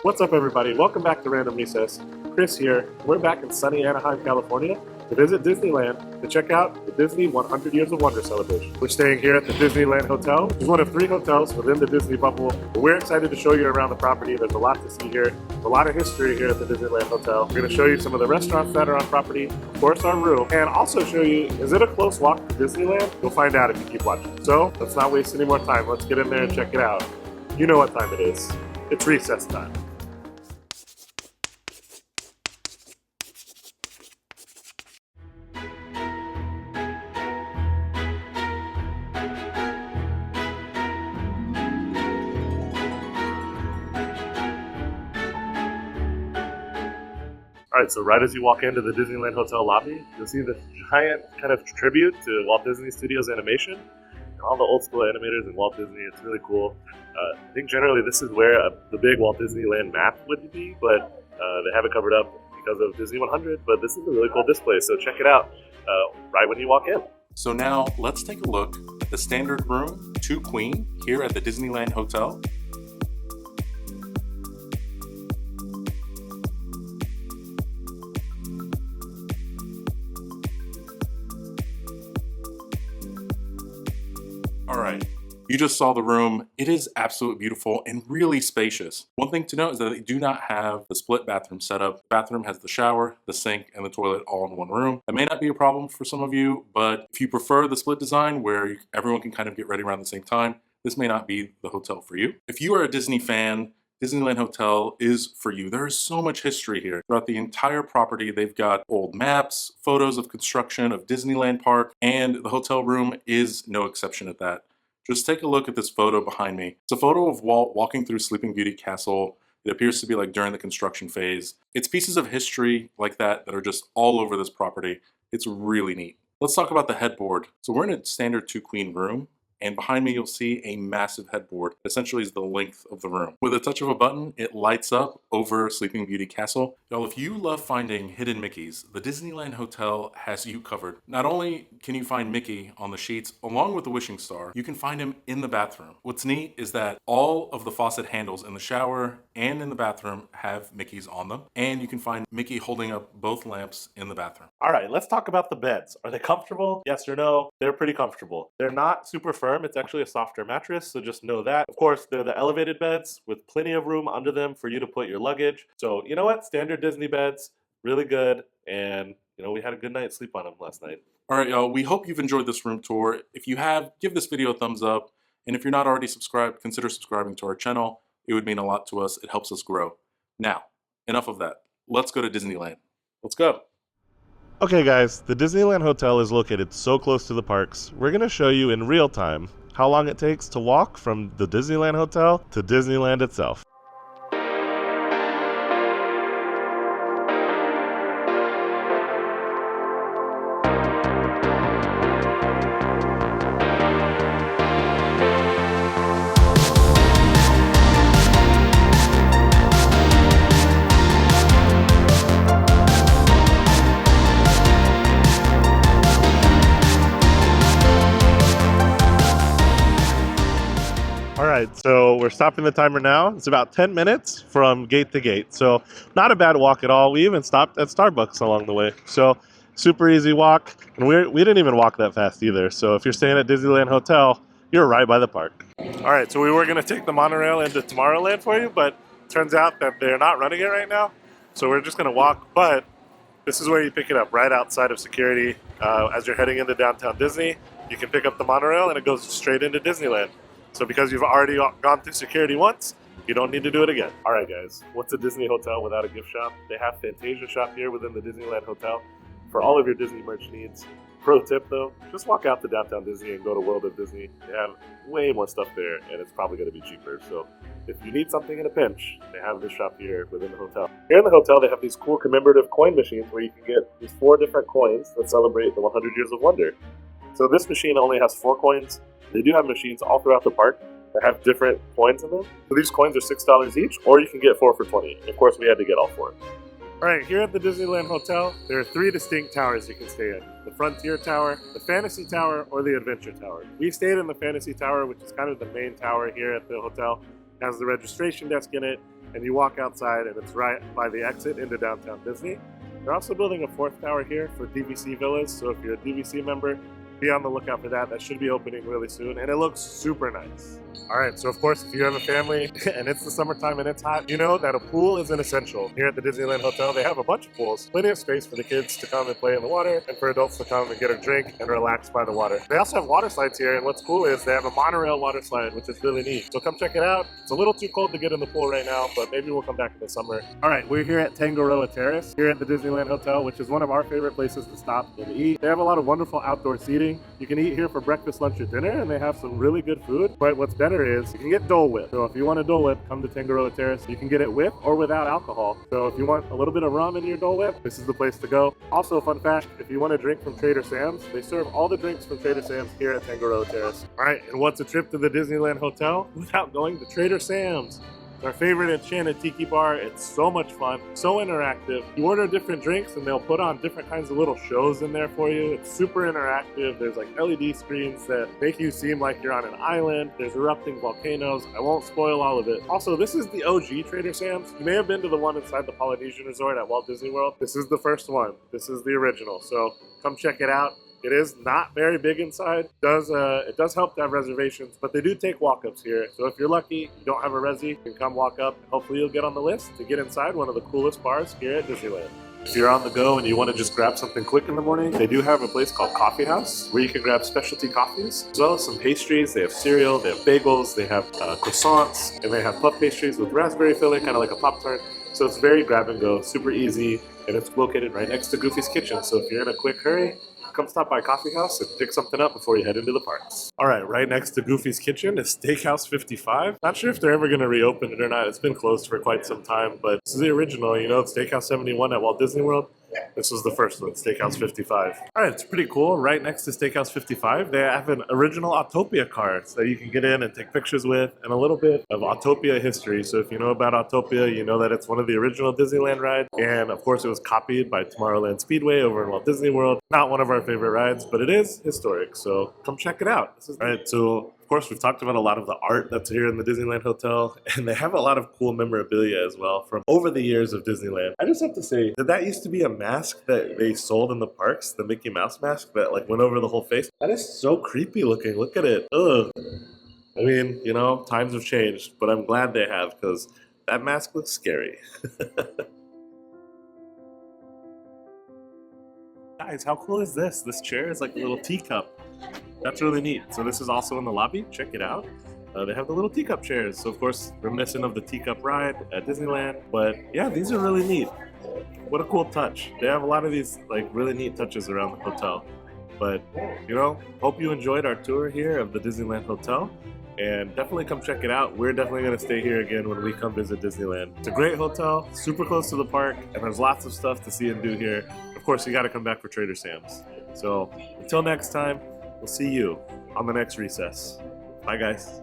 What's up, everybody? Welcome back to Random Recess. Chris here. We're back in sunny Anaheim, California to visit Disneyland to check out the Disney 100 Years of Wonder celebration. We're staying here at the Disneyland Hotel. It's one of 3 hotels within the Disney bubble. But we're excited to show you around the property. There's a lot to see here, a lot of history here at the Disneyland Hotel. We're going to show you some of the restaurants that are on property, of course our room, and also show you, is it a close walk to Disneyland? You'll find out if you keep watching. So let's not waste any more time. Let's get in there and check it out. You know what time it is. It's recess time. All right, so right as you walk into the Disneyland Hotel lobby, you'll see this giant kind of tribute to Walt Disney Studios animation and all the old school animators in Walt Disney. It's really cool. I think generally this is where the big Walt Disneyland map would be, but they have it covered up because of Disney 100. But this is a really cool display, so check it out right when you walk in. So now let's take a look at the standard room 2 Queen here at the Disneyland Hotel. All right, you just saw the room. It is absolutely beautiful and really spacious. One thing to note is that they do not have the split bathroom setup. The bathroom has the shower, the sink, and the toilet all in one room. That may not be a problem for some of you, but if you prefer the split design where everyone can kind of get ready around the same time, this may not be the hotel for you. If you are a Disney fan, Disneyland Hotel is for you. There is so much history here. Throughout the entire property, they've got old maps, photos of construction of Disneyland Park, and the hotel room is no exception at that. Just take a look at this photo behind me. It's a photo of Walt walking through Sleeping Beauty Castle. It appears to be like during the construction phase. It's pieces of history like that that are just all over this property. It's really neat. Let's talk about the headboard. So we're in a standard 2 Queen room. And behind me, you'll see a massive headboard. Essentially is the length of the room. With a touch of a button, it lights up over Sleeping Beauty Castle. Y'all, if you love finding hidden Mickeys, the Disneyland Hotel has you covered. Not only can you find Mickey on the sheets, along with the wishing star, you can find him in the bathroom. What's neat is that all of the faucet handles in the shower and in the bathroom have Mickeys on them. And you can find Mickey holding up both lamps in the bathroom. All right, let's talk about the beds. Are they comfortable? Yes or no? They're pretty comfortable. They're not super firm. It's actually a softer mattress, so just know that. Of course, they're the elevated beds with plenty of room under them for you to put your luggage. So you know what? Standard Disney beds, really good. And you know, we had a good night's sleep on them last night. All right, y'all, we hope you've enjoyed this room tour. If you have, give this video a thumbs up. And if you're not already subscribed, consider subscribing to our channel. It would mean a lot to us. It helps us grow. Now, enough of that. Let's go to Disneyland. Let's go. Okay guys, the Disneyland Hotel is located so close to the parks. We're going to show you in real time how long it takes to walk from the Disneyland Hotel to Disneyland itself. Alright, so we're stopping the timer now. It's about 10 minutes from gate to gate. So not a bad walk at all. We even stopped at Starbucks along the way. So super easy walk. And we didn't even walk that fast either. So if you're staying at Disneyland Hotel, you're right by the park. Alright, so we were going to take the monorail into Tomorrowland for you, but turns out that they're not running it right now. So we're just going to walk, but this is where you pick it up, right outside of security. As you're heading into downtown Disney, you can pick up the monorail and it goes straight into Disneyland. So because you've already gone through security once, you don't need to do it again. All right, guys, what's a Disney hotel without a gift shop? They have Fantasia shop here within the Disneyland Hotel for all of your Disney merch needs. Pro tip though, just walk out to downtown Disney and go to World of Disney. They have way more stuff there and it's probably going to be cheaper. So if you need something in a pinch, they have this shop here within the hotel. Here in the hotel, they have these cool commemorative coin machines where you can get these 4 different coins that celebrate the 100 Years of Wonder. So this machine only has 4 coins. They do have machines all throughout the park that have different coins in them. So these coins are $6 each, or you can get 4 for $20. Of course, we had to get all 4. All right, here at the Disneyland Hotel, there are 3 distinct towers you can stay in. The Frontier Tower, the Fantasy Tower, or the Adventure Tower. We stayed in the Fantasy Tower, which is kind of the main tower here at the hotel. It has the registration desk in it. and you walk outside and it's right by the exit into downtown Disney. They're also building a 4th tower here for DVC villas, so if you're a DVC member, be on the lookout for that. That should be opening really soon, and it looks super nice. All right, so of course, if you have a family and it's the summertime and it's hot, you know that a pool is an essential. Here at the Disneyland Hotel, they have a bunch of pools, plenty of space for the kids to come and play in the water, and for adults to come and get a drink and relax by the water. They also have water slides here, and what's cool is they have a monorail water slide, which is really neat. So come check it out. It's a little too cold to get in the pool right now, but maybe we'll come back in the summer. All right, we're here at Tangaroa Terrace, here at the Disneyland Hotel, which is one of our favorite places to stop and eat. They have a lot of wonderful outdoor seating. You can eat here for breakfast, lunch, or dinner, and they have some really good food. But what's better is you can get Dole Whip. So if you want a Dole Whip, come to Tangaroa Terrace. You can get it with or without alcohol. So if you want a little bit of rum in your Dole Whip, this is the place to go. Also, fun fact, if you want a drink from Trader Sam's, they serve all the drinks from Trader Sam's here at Tangaroa Terrace. All right, and what's a trip to the Disneyland Hotel without going to Trader Sam's? Our favorite enchanted tiki bar. It's so much fun, so interactive. You order different drinks and they'll put on different kinds of little shows in there for you. It's super interactive. There's like LED screens that make you seem like you're on an island. There's erupting volcanoes. I won't spoil all of it. Also, this is the OG Trader Sam's. You may have been to the one inside the Polynesian Resort at Walt Disney World. This is the first one. This is the original. So come check it out. It is not very big inside. It does help to have reservations, but they do take walk-ups here. So if you're lucky, you don't have a resi, you can come walk up. Hopefully you'll get on the list to get inside one of the coolest bars here at Disneyland. If you're on the go and you want to just grab something quick in the morning, they do have a place called Coffee House where you can grab specialty coffees, as well as some pastries. They have cereal, they have bagels, they have croissants, and they have puff pastries with raspberry filling, kind of like a Pop-Tart. So it's very grab and go, super easy, and it's located right next to Goofy's Kitchen. So if you're in a quick hurry, come stop by Coffee House and pick something up before you head into the parks. All right, right next to Goofy's Kitchen is Steakhouse 55. Not sure if they're ever going to reopen it or not. It's been closed for quite some time, but this is the original, you know, it's Steakhouse 71 at Walt Disney World. This was the first one, Steakhouse 55. All right, it's pretty cool. Right next to Steakhouse 55, they have an original Autopia car that you can get in and take pictures with, and a little bit of Autopia history. So if you know about Autopia, you know that it's one of the original Disneyland rides. And of course, it was copied by Tomorrowland Speedway over in Walt Disney World. Not one of our favorite rides, but it is historic. So come check it out. All right, so of course, we've talked about a lot of the art that's here in the Disneyland Hotel, and they have a lot of cool memorabilia as well from over the years of Disneyland. I just have to say that used to be a mask that they sold in the parks, the Mickey Mouse mask that like went over the whole face. That is so creepy looking. Look at it. Ugh. I mean, you know, times have changed, but I'm glad they have because that mask looks scary. Guys, how cool is this? This chair is like a little teacup. That's really neat. So this is also in the lobby. Check it out. They have the little teacup chairs. So of course, reminiscent of the teacup ride at Disneyland. But yeah, these are really neat. What a cool touch. They have a lot of these like really neat touches around the hotel. But you know, hope you enjoyed our tour here of the Disneyland Hotel. And definitely come check it out. We're definitely going to stay here again when we come visit Disneyland. It's a great hotel, super close to the park, and there's lots of stuff to see and do here. Of course, you got to come back for Trader Sam's. So until next time, we'll see you on the next recess. Bye, guys.